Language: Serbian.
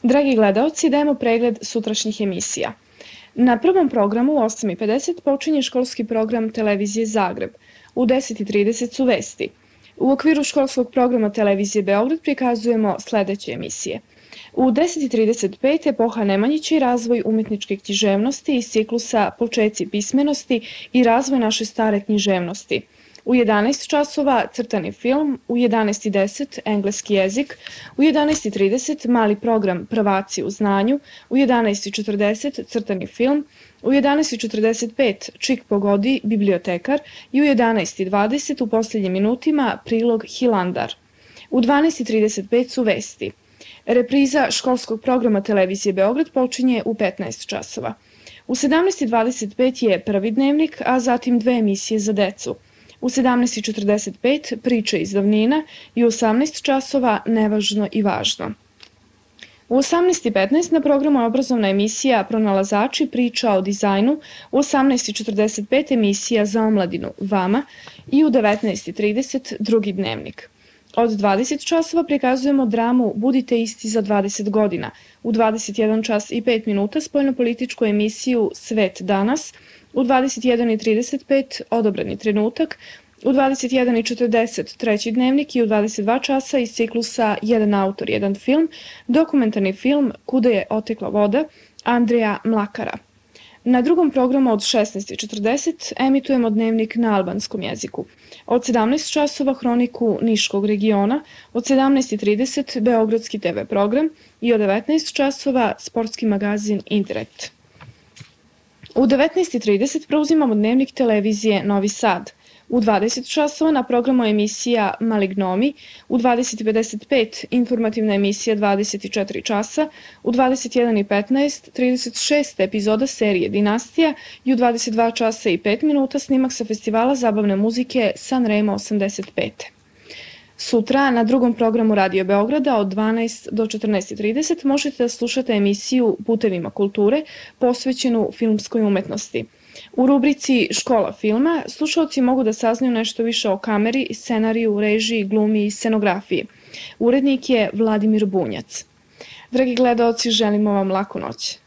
Dragi gledaoci, dajemo pregled sutrašnjih emisija. Na prvom programu u 8:50 počinje školski program Televizije Zagreb. U 10:30 su vesti. U okviru školskog programa Televizije Beograd prikazujemo sledeće emisije. U 10:35 Epoha Nemanjića i razvoj umetničke književnosti iz ciklusa Počeci pismenosti i razvoj naše stare književnosti. U 11 časova crtani film, u 11:10 engleski jezik, u 11:30 mali program Prvaci u znanju, u 11:40 crtani film, u 11:45 Čik pogodi bibliotekar i u 11:20 u posljednjim minutima prilog Hilandar. U 12:35 su vesti. Repriza školskog programa Televizije Beograd počinje u 15 časova. U 17:25 je prvi dnevnik, a zatim dve emisije za decu. U 17:45 priče iz davnina i u 18 časova nevažno i važno. U 18:15 na programu je obrazovna emisija Pronalazači priča o dizajnu, u 18:45 emisija za omladinu Vama i u 19:30 drugi dnevnik. Od 20 časova prikazujemo dramu Budite isti za 20 godina, u 21 čas i 5 minuta spoljnopolitičku emisiju Svet danas, u 21:35 Odobrani trenutak, u 21:40 treći dnevnik i u 22 časa iz ciklusa Jedan autor, jedan film, dokumentarni film Kuda je otekla voda Andreja Mlakara. Na drugom programu od 16:40 emitujemo dnevnik na albanskom jeziku. Od 17 časova hroniku Niškog regiona, od 17:30 Beogradski TV program i od 19 časova sportski magazin Indirekt. U 19:30 preuzimamo dnevnik televizije Novi Sad. U 20 časova na programu emisija Malignomi, u 20:55 informativna emisija 24 časa, u 21:15 36. epizoda serije Dinastija i u 22 časa i 5 minuta snimak sa festivala zabavne muzike Sanremo 85. Sutra na drugom programu Radio Beograda od 12 do 14:30 možete da slušate emisiju Putevima kulture posvećenu filmskoj umetnosti. U rubrici Škola filma slušaoci mogu da saznaju nešto više o kameri, scenariju, režiji, glumi i scenografiji. Urednik je Vladimir Bunjac. Dragi gledaoci, želimo vam laku noć.